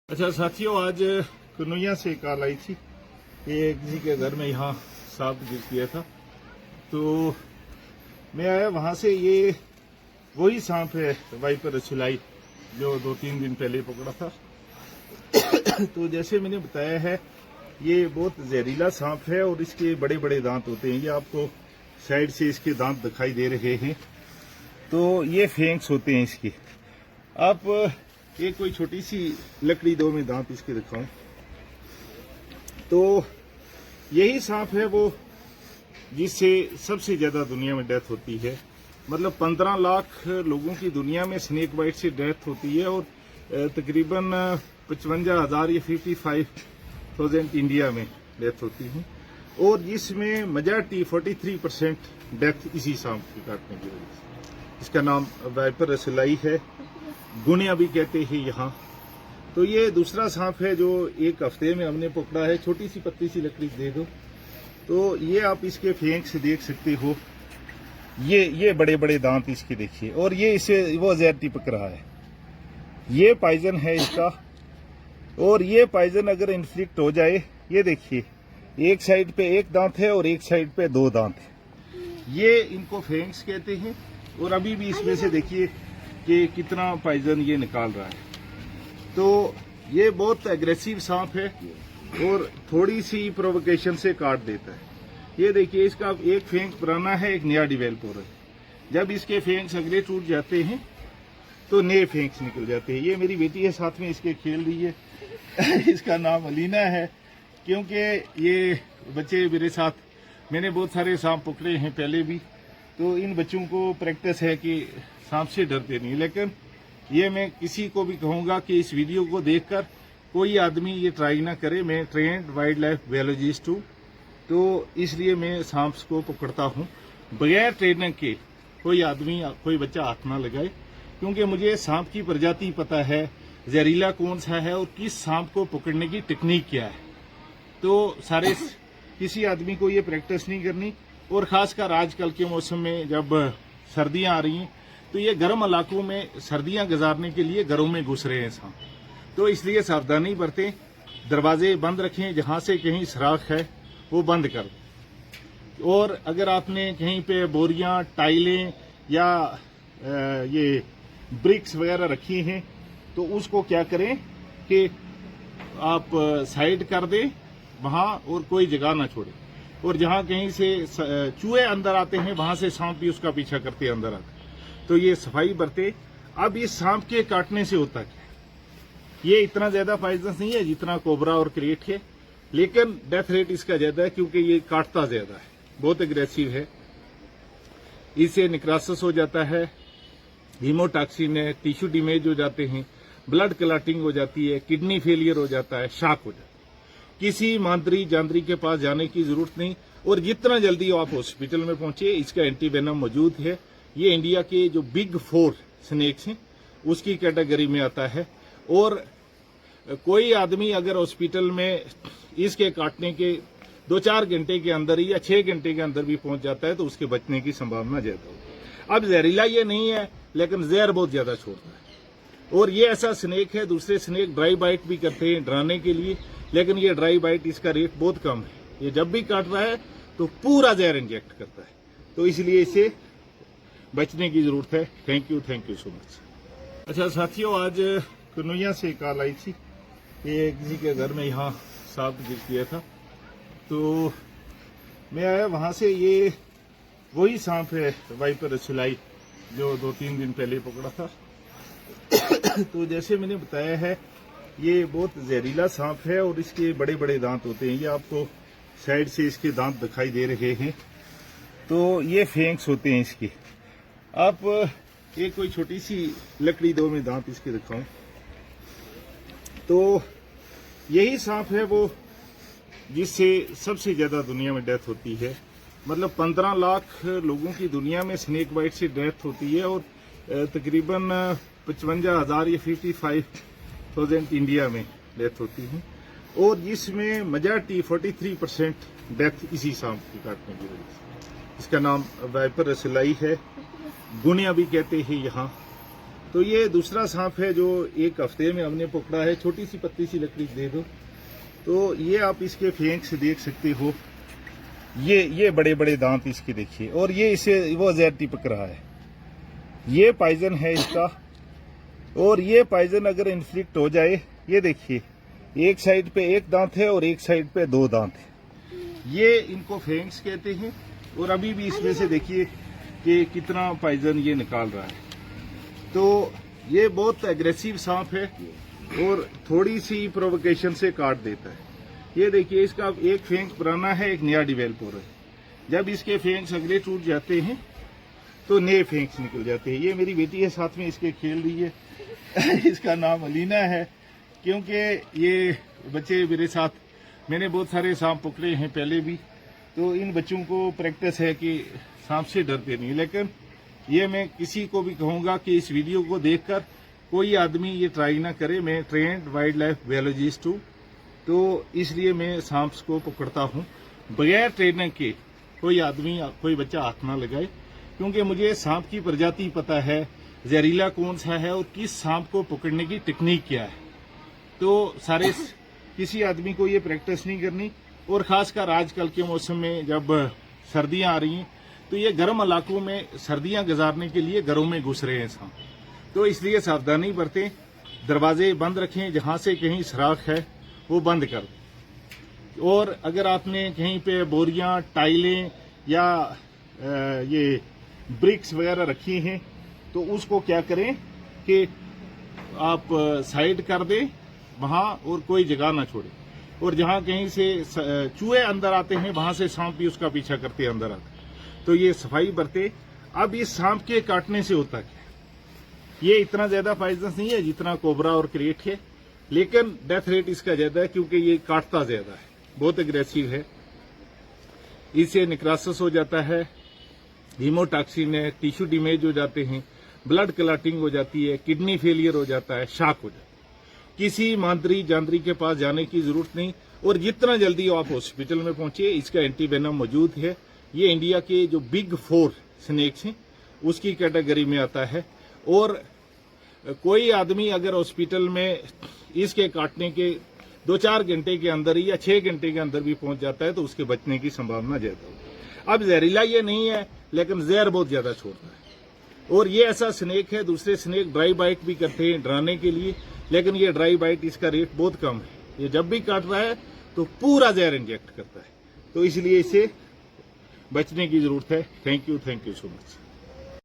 अच्छा साथियों, आज कन्हैया से कॉल आई थी कि किसी के घर में यहाँ सांप गिर गया था। तो मैं आया वहाँ से। ये वही सांप है वाइपर सिलाई जो 2-3 दिन पहले पकड़ा था। तो जैसे मैंने बताया है, ये बहुत जहरीला सांप है और इसके बड़े बड़े दांत होते हैं। ये आपको साइड से इसके दांत दिखाई दे रहे हैं। तो ये फेंक्स होते हैं इसके। आप ये कोई छोटी सी लकड़ी दो में दांत इसके दिखाऊं तो यही सांप है वो जिससे सबसे ज्यादा दुनिया में डेथ होती है। मतलब 15 लाख लोगों की दुनिया में स्नेक बाइट से डेथ होती है और तकरीबन 55,000 या 55,000 इंडिया में डेथ होती है। और इसमें मेजॉरिटी 43% डेथ इसी सांप के काटने की वजह से। इसका नाम वाइपर रसलाई है, गुनिया भी कहते हैं यहाँ। तो ये दूसरा सांप है जो एक हफ्ते में हमने पकड़ा है। छोटी सी पतली सी लकड़ी दे दो तो ये आप इसके फेंक से देख सकते हो। ये बड़े बड़े दांत इसके देखिए, और ये इसे वो जहर टिपक रहा है। ये पॉइजन है इसका, और ये पॉइजन अगर इन्फ्लिक्ट हो जाए, ये देखिए एक साइड पे एक दांत है और एक साइड पे 2 दांत है। ये इनको फेंक्स कहते हैं। और अभी भी इसमें से देखिए कि कितना पॉइजन ये निकाल रहा है। तो ये बहुत एग्रेसिव सांप है और थोड़ी सी प्रोवोकेशन से काट देता है। ये देखिए इसका एक फेंक पुराना है, एक नया डिवेल्प हो रहा है। जब इसके फेंक्स अगले टूट जाते हैं तो नए फेंक्स निकल जाते हैं। ये मेरी बेटी है साथ में इसके खेल रही है। इसका नाम अलीना है, क्योंकि ये बच्चे मेरे साथ, मैंने बहुत सारे सांप पकड़े हैं पहले भी। तो इन बच्चों को प्रैक्टिस है कि सांप से डरते नहीं। लेकिन ये मैं किसी को भी कहूंगा कि इस वीडियो को देखकर कोई आदमी ये ट्राई ना करे। मैं ट्रेंड वाइल्ड लाइफ बायोलॉजिस्ट हूँ, तो इसलिए मैं सांप को पकड़ता हूँ बगैर ट्रेनिंग के। कोई आदमी, कोई बच्चा हाथ ना लगाए, क्योंकि मुझे सांप की प्रजाति पता है, जहरीला कौन सा है और किस सांप को पकड़ने की टेक्निक क्या है। तो किसी आदमी को ये प्रैक्टिस नहीं करनी। और खासकर आजकल के मौसम में जब सर्दियां आ रही हैं, तो ये गर्म इलाकों में सर्दियां गुजारने के लिए घरों में घुस रहे हैं सांप। तो इसलिए सावधानी बरतें, दरवाजे बंद रखें, जहां से कहीं सुराख है वो बंद कर दें। और अगर आपने कहीं पे बोरियां, टाइलें या ये ब्रिक्स वगैरह रखी हैं, तो उसको क्या करें कि आप साइड कर दें वहां, और कोई जगह ना छोड़ें। और जहां कहीं से चूहे अंदर आते हैं, वहां से सांप भी उसका पीछा करते अंदर आते। तो ये सफाई बरते। अब इस सांप के काटने से होता क्या है, ये इतना ज्यादा पॉइजनस नहीं है जितना कोबरा और क्रेट है, लेकिन डेथ रेट इसका ज्यादा है क्योंकि ये काटता ज्यादा है, बहुत एग्रेसिव है। इससे निक्रासिस हो जाता है, हीमोटॉक्सिन है, टिश्यू डैमेज हो जाते हैं, ब्लड क्लॉटिंग हो जाती है, किडनी फेलियर हो जाता है, शॉक हो जाता है। किसी मांदरी जानदरी के पास जाने की जरूरत नहीं, और जितना जल्दी आप हॉस्पिटल में पहुंचे, इसका एंटीवेनम मौजूद है। ये इंडिया के जो बिग 4 स्नेक्स हैं उसकी कैटेगरी में आता है। और कोई आदमी अगर हॉस्पिटल में इसके काटने के 2-4 घंटे के अंदर ही या 6 घंटे के अंदर भी पहुंच जाता है, तो उसके बचने की संभावना ज्यादा होगी। अब जहरीला ये नहीं है, लेकिन जहर बहुत ज्यादा छोड़ता है। और ये ऐसा स्नेक है, दूसरे स्नेक ड्राई बाइट भी करते हैं डराने के लिए, लेकिन ये ड्राई बाइट इसका रेट बहुत कम है। ये जब भी काट रहा है तो पूरा जहर इंजेक्ट करता है। तो इसलिए इसे बचने की जरूरत है। Thank you so much. अच्छा साथियों, आज कन्हैया से कॉल आई थी कि किसी के घर में यहाँ सांप गिर गया था। तो मैं आया वहाँ से। ये वही सांप है वाइपर सिलाई जो 2-3 दिन पहले पकड़ा था। तो जैसे मैंने बताया है, ये बहुत जहरीला सांप है और इसके बड़े बड़े दांत होते हैं। ये आपको साइड से इसके दांत दिखाई दे रहे हैं। तो ये फेंक्स होते हैं इसके। आप ये कोई छोटी सी लकड़ी दो में दांत इसके दिखाऊं तो यही सांप है वो जिससे सबसे ज्यादा दुनिया में डेथ होती है। मतलब 15 लाख लोगों की दुनिया में स्नेक बाइट से डेथ होती है और तकरीबन 55,000 या 55,000 इंडिया में डेथ होती है। और इसमें मेजॉरिटी 43% डेथ इसी सांप के काटने की वजह से। इसका नाम वाइपर रसलाई है, गुनिया भी कहते हैं यहाँ। तो ये दूसरा सांप है जो एक हफ्ते में हमने पकड़ा है। छोटी सी पतली सी लकड़ी दे दो। तो ये आप इसके फेंक से देख सकते हो, ये बड़े बड़े दांत इसके देखिए, और ये इसे वो जहर टिपक रहा है। ये पॉइजन है इसका, और ये पॉइजन अगर इन्फ्लिक्ट हो जाए, ये देखिए एक साइड पे एक दांत है और एक साइड पे 2 दांत है। ये इनको फेंक्स कहते हैं। और अभी भी इसमें से देखिए कि कितना पॉइजन ये निकाल रहा है। तो ये बहुत एग्रेसिव सांप है और थोड़ी सी प्रोवोकेशन से काट देता है। ये देखिए इसका एक फेंक पुराना है, एक नया डेवलप हो रहा है। जब इसके फेंक्स अगले टूट जाते हैं तो नए फेंक्स निकल जाते हैं। ये मेरी बेटी है, साथ में इसके खेल रही है। इसका नाम अलीना है, क्योंकि ये बच्चे मेरे साथ, मैंने बहुत सारे सांप पकड़े हैं पहले भी, तो इन बच्चों को प्रैक्टिस है कि सांप से डरते नहीं। लेकिन ये मैं किसी को भी कहूंगा कि इस वीडियो को देखकर कोई आदमी ये ट्राई ना करे। मैं ट्रेंड वाइल्ड लाइफ बायोलॉजिस्ट हूँ, तो इसलिए मैं सांप्स को पकड़ता हूँ बगैर ट्रेनिंग के। कोई आदमी, कोई बच्चा हाथ ना लगाए, क्योंकि मुझे सांप की प्रजाति पता है, जहरीला कौन सा है और किस सांप को पकड़ने की टेक्निक क्या है। तो किसी आदमी को ये प्रैक्टिस नहीं करनी। और खासकर आजकल के मौसम में जब सर्दियां आ रही हैं, तो ये गर्म इलाकों में सर्दियां गुजारने के लिए घरों में घुस रहे हैं सांप। तो इसलिए सावधानी बरतें, दरवाजे बंद रखें, जहां से कहीं सुराख है वो बंद कर दें। और अगर आपने कहीं पे बोरियां, टाइलें या ये ब्रिक्स वगैरह रखी हैं, तो उसको क्या करें कि आप साइड कर दें वहां, और कोई जगह ना छोड़ें। और जहां कहीं से चूहे अंदर आते हैं, वहां से सांप भी उसका पीछा करते अंदर आते हैं। तो ये सफाई बरते। अब इस सांप के काटने से होता क्या है, ये इतना ज्यादा पॉइजनस नहीं है जितना कोबरा और क्रेट है, लेकिन डेथ रेट इसका ज्यादा है क्योंकि ये काटता ज्यादा है, बहुत एग्रेसिव है। इससे निक्रासिस हो जाता है, हीमोटॉक्सिन है, टिश्यू डैमेज हो जाते हैं, ब्लड क्लॉटिंग हो जाती है, किडनी फेलियर हो जाता है, शॉक हो जाता है। किसी मांदरी जानदरी के पास जाने की जरूरत नहीं, और जितना जल्दी आप हॉस्पिटल में पहुंचे, इसका एंटीवेनम मौजूद है। ये इंडिया के जो बिग 4 स्नेक्स हैं उसकी कैटेगरी में आता है। और कोई आदमी अगर हॉस्पिटल में इसके काटने के 2-4 घंटे के अंदर या 6 घंटे के अंदर भी पहुंच जाता है, तो उसके बचने की संभावना ज्यादा होगी। अब जहरीला ये नहीं है, लेकिन जहर बहुत ज्यादा छोड़ता है। और ये ऐसा स्नेक है, दूसरे स्नेक ड्राई बाइट भी करते हैं डराने के लिए, लेकिन ये ड्राई बाइट इसका रेट बहुत कम है। ये जब भी काट रहा है तो पूरा जहर इंजेक्ट करता है। तो इसलिए इसे बचने की जरूरत है। Thank you so much.